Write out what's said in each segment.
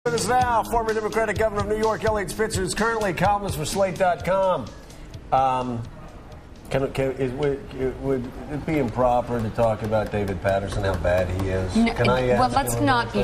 With us now, former Democratic governor of New York, Eliot Spitzer, is currently columnist for Slate.com. Would it be improper to talk about David Patterson, how bad he is? No, Can I ask well, let's not be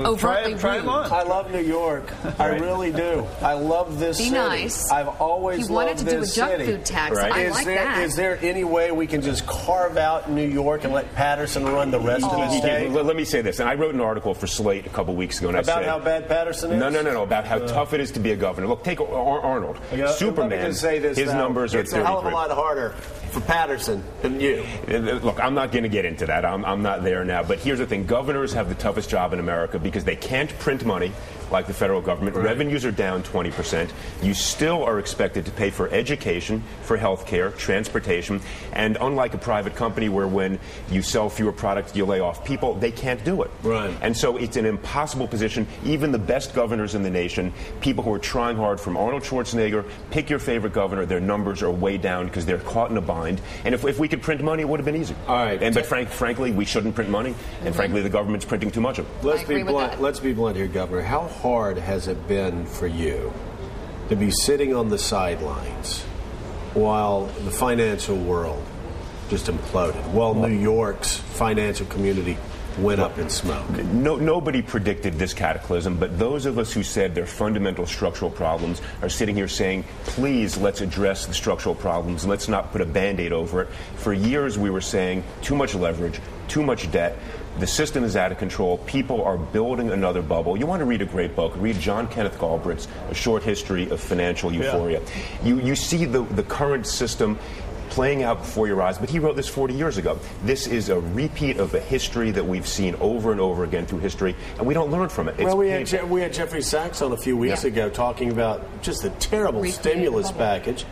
overtly rude. I love New York. I really do. I love this city. Be nice. I've always loved this city. He wanted to do a junk food tax. Right. I like that. Is there any way we can just carve out New York and let Patterson run the rest of the state? Let me say this. And I wrote an article for Slate a couple weeks ago. And about how bad Patterson is? No. About how tough it is to be a governor. Look, take Arnold. Let Superman. me just say this, his numbers are 33. It's a hell of a lot harder for Patterson than you. Look, I'm not going to get into that. I'm not there now. But here's the thing. Governors have the toughest job in America because they can't print money like the federal government. Right. Revenues are down 20%. You still are expected to pay for education, for health care, transportation. And unlike a private company where when you sell fewer products, you lay off people, they can't do it. Right. And so it's an impossible position. Even the best governors in the nation, people who are trying hard, from Arnold Schwarzenegger, pick your favorite governor, their numbers are way down because they're caught in a bind. And if we could print money, it would have been easy. All right. But frankly, we shouldn't print money. And frankly, the government's printing too much of it. Let's be blunt here, Governor. How hard has it been for you to be sitting on the sidelines while the financial world just imploded, while New York's financial community went up in smoke? Nobody predicted this cataclysm, but those of us who said there are fundamental structural problems are sitting here saying, please, let's address the structural problems. Let's not put a Band-Aid over it. For years, we were saying too much leverage, too much debt. The system is out of control. People are building another bubble. You want to read a great book, read John Kenneth Galbraith's A Short History of Financial Euphoria. Yeah. You see the current system playing out before your eyes, but he wrote this 40 years ago. This is a repeat of a history that we've seen over and over again through history, and we don't learn from it. Well, we had Jeffrey Sachs on a few weeks ago talking about just the terrible stimulus package,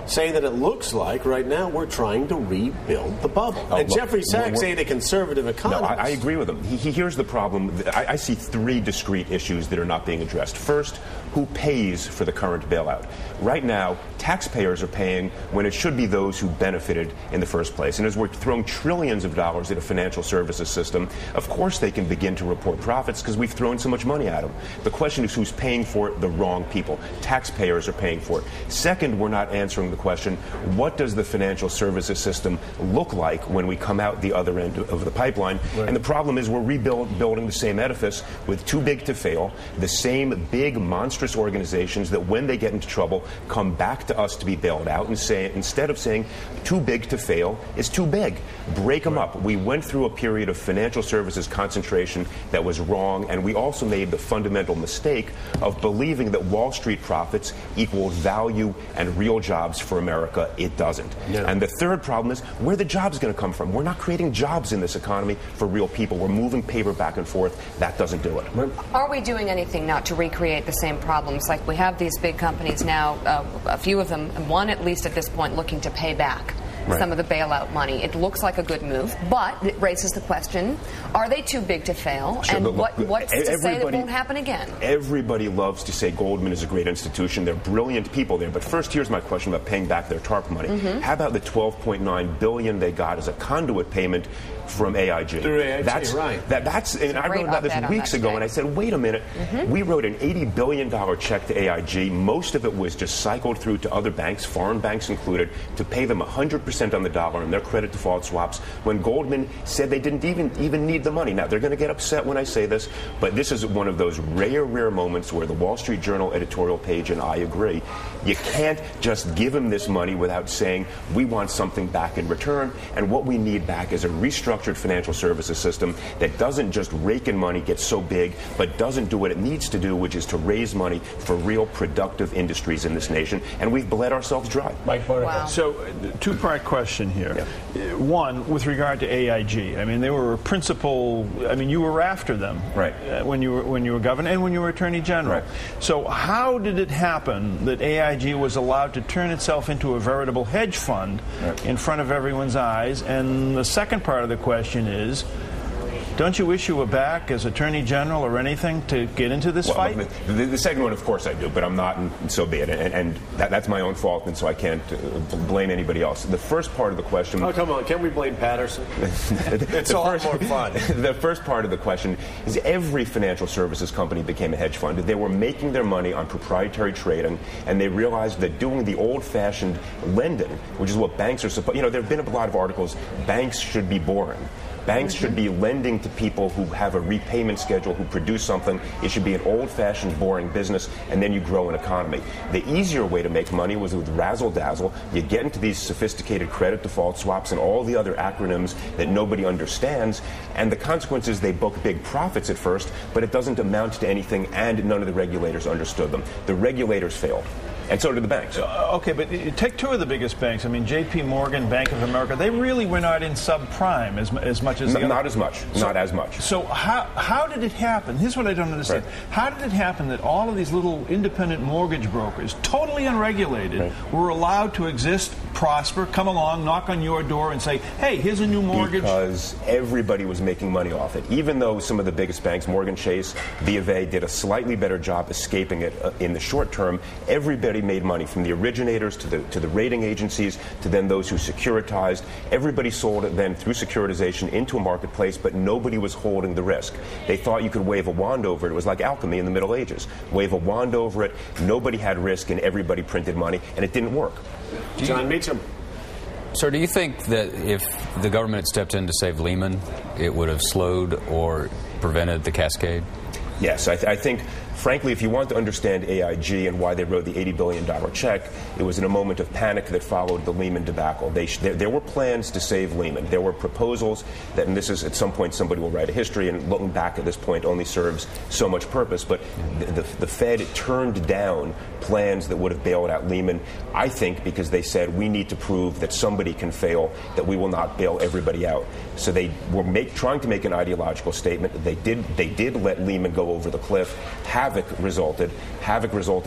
saying that it looks like right now we're trying to rebuild the bubble. And look, Jeffrey Sachs ain't a conservative economist. No, I agree with him. Here's the problem. I see three discrete issues that are not being addressed. First, who pays for the current bailout? Right now, taxpayers are paying when it should be those who benefited in the first place. And as we're throwing trillions of dollars at a financial services system, of course they can begin to report profits because we've thrown so much money at them. The question is who's paying for it? The wrong people. Taxpayers are paying for it. Second, we're not answering the question, what does the financial services system look like when we come out the other end of the pipeline? Right. And the problem is we're rebuilding the same edifice with too big to fail, the same big monstrous organizations that when they get into trouble come back to us to be bailed out and say, instead of saying too big to fail is too big. Break them up. We went through a period of financial services concentration that was wrong, and we also made the fundamental mistake of believing that Wall Street profits equaled value and real jobs for America. It doesn't. Yeah. And the third problem is where the jobs going to come from. We're not creating jobs in this economy for real people. We're moving paper back and forth. That doesn't do it. Are we doing anything now to recreate the same problems? Like we have these big companies now, a few of them, one at least at this point, looking to pay back some of the bailout money. It looks like a good move, but it raises the question, are they too big to fail? Sure, and what's to say that won't happen again? Everybody loves to say Goldman is a great institution. They're brilliant people there. But first, here's my question about paying back their TARP money. How about the $12.9 billion they got as a conduit payment from AIG? Through AIG, right. And I wrote about this weeks ago, and I said, wait a minute. We wrote an $80 billion check to AIG. Most of it was just cycled through to other banks, foreign banks included, to pay them 100% on the dollar on their credit default swaps when Goldman said they didn't even need the money. Now, they're going to get upset when I say this, but this is one of those rare moments where the Wall Street Journal editorial page and I agree. You can't just give them this money without saying we want something back in return, and what we need back is a restructured financial services system that doesn't just rake in money, get so big, but doesn't do what it needs to do, which is to raise money for real productive industries in this nation, and we've bled ourselves dry. Mike Barnicle. Wow. So, two-part question here. Yeah. One, with regard to AIG, I mean, they were a principal. I mean, you were after them, right? When you were governor and when you were attorney general. Right. So, how did it happen that AIG was allowed to turn itself into a veritable hedge fund in front of everyone's eyes? And the second part of the question is, don't you wish you were back as Attorney General or anything to get into this fight? The second one, of course I do, but I'm not, and so be it. And that's my own fault, and so I can't blame anybody else. The first part of the question... Oh, come on. Can't we blame Patterson? It's a lot more fun. The first part of the question is every financial services company became a hedge fund. They were making their money on proprietary trading, and they realized that doing the old-fashioned lending, which is what banks are supposed... there have been a lot of articles, banks should be boring. Banks should be lending to people who have a repayment schedule, who produce something. It should be an old-fashioned, boring business, and then you grow an economy. The easier way to make money was with razzle-dazzle. You get into these sophisticated credit default swaps and all the other acronyms that nobody understands, and the consequence is they book big profits at first, but it doesn't amount to anything, and none of the regulators understood them. The regulators failed. And so did the banks. Okay, but take two of the biggest banks. I mean, J.P. Morgan, Bank of America, they really were not in subprime as much as... Not as much. Not as much. So how did it happen? Here's what I don't understand. Right. How did it happen that all of these little independent mortgage brokers, totally unregulated, were allowed to exist, prosper, come along, knock on your door and say, hey, here's a new mortgage? Because everybody was making money off it. Even though some of the biggest banks, Morgan Chase, B of A, did a slightly better job escaping it in the short term, everybody made money, from the originators to the rating agencies to then those who securitized. Everybody sold it then through securitization into a marketplace, but nobody was holding the risk. They thought you could wave a wand over it. It was like alchemy in the Middle Ages. Wave a wand over it, nobody had risk, and everybody printed money, and it didn't work. John Meacham. Sir, do you think that if the government had stepped in to save Lehman, it would have slowed or prevented the cascade? Yes, I think, frankly, if you want to understand AIG and why they wrote the $80 billion check, it was in a moment of panic that followed the Lehman debacle. There were plans to save Lehman. There were proposals that, and this is at some point somebody will write a history, and looking back at this point only serves so much purpose, but the Fed turned down plans that would have bailed out Lehman, I think, because they said we need to prove that somebody can fail, that we will not bail everybody out. So they were trying to make an ideological statement. They did let Lehman go over the cliff. Havoc resulted.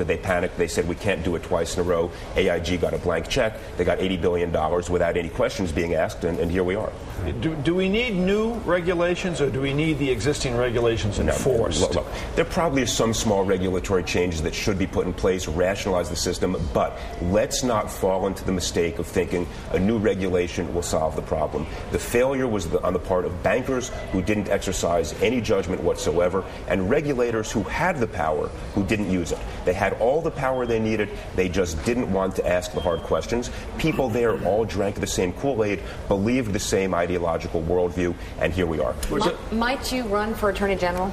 They panicked. They said we can't do it twice in a row. AIG got a blank check. They got $80 billion without any questions being asked, and here we are. Do we need new regulations, or do we need the existing regulations enforced? Look, there probably is some small regulatory changes that should be put in place, rationalize the system, but let's not fall into the mistake of thinking a new regulation will solve the problem. The failure was on the part of bankers who didn't exercise any judgment whatsoever, and regulators who had the power who didn't use it. They had all the power they needed. They just didn't want to ask the hard questions. People there all drank the same Kool-Aid, believed the same ideological worldview, and here we are. Might you run for Attorney General?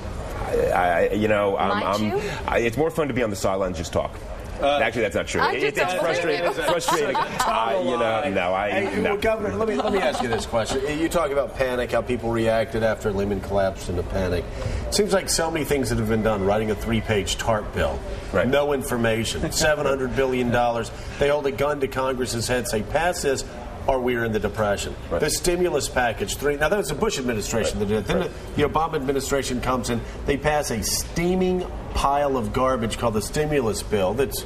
It's more fun to be on the sidelines, just talk. Actually, that's not true. It's frustrating. Well, Governor, let me ask you this question. You talk about panic, how people reacted after Lehman collapsed into panic. Seems like so many things that have been done. Writing a 3-page TARP bill, right. No information, $700 billion. They hold a gun to Congress's head, say, pass this, or we're in the Depression. Right. The stimulus package, now that was the Bush administration that did it. Then the Obama administration comes in, they pass a steaming pile of garbage called the stimulus bill that's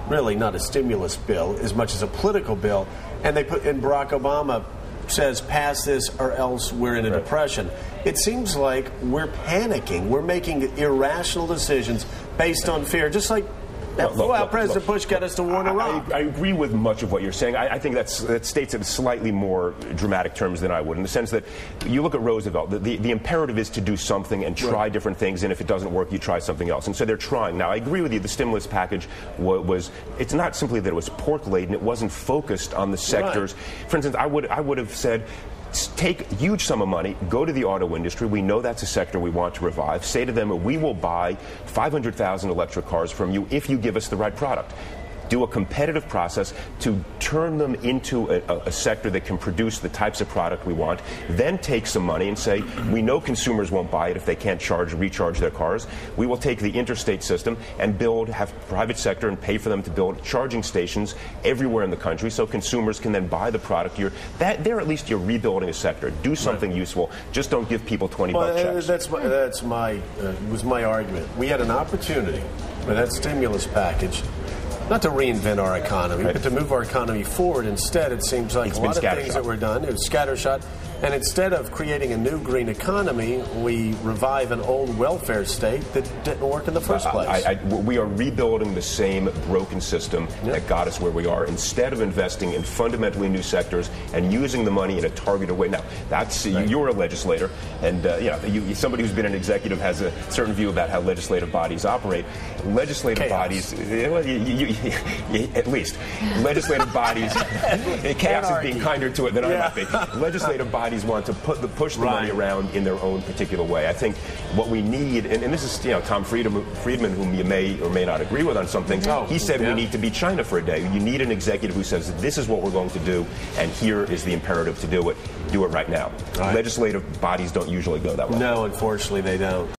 really not a stimulus bill as much as a political bill, and they put in Barack Obama says pass this or else we're in a depression. It seems like we're panicking. We're making irrational decisions based on fear, just like President Bush got us to war in Iraq. I agree with much of what you're saying. I think that states it in slightly more dramatic terms than I would, in the sense that you look at Roosevelt, the imperative is to do something and try different things, and if it doesn't work, you try something else. And so they're trying. Now, I agree with you, the stimulus package it's not simply that it was pork-laden, it wasn't focused on the sectors. Right. For instance, I would have said, take a huge sum of money, go to the auto industry. We know that's a sector we want to revive. Say to them, we will buy 500,000 electric cars from you if you give us the right product. Do a competitive process to turn them into a sector that can produce the types of product we want. Then take some money and say, we know consumers won't buy it if they can't recharge their cars. We will take the interstate system and have private sector and pay for them to build charging stations everywhere in the country so consumers can then buy the product. There at least you're rebuilding a sector. Do something useful. Just don't give people $20 checks. That was my argument. We had an opportunity with that stimulus package not to reinvent our economy, but to move our economy forward. Instead, it seems like a lot of things that were done, it was scattershot. And instead of creating a new green economy, we revive an old welfare state that didn't work in the first place. We are rebuilding the same broken system that got us where we are, instead of investing in fundamentally new sectors and using the money in a targeted way. Now, that's you're a legislator, and somebody who's been an executive has a certain view about how legislative bodies operate. Legislative bodies, at least, legislative bodies, chaos is being kinder to it than I might be. Legislative bodies want to push the money around in their own particular way. I think what we need, and this is Tom Friedman, whom you may or may not agree with on some things, he said we need to be China for a day. You need an executive who says this is what we're going to do, and here is the imperative to do it. Do it right now. Legislative bodies don't usually go that way. No, unfortunately they don't.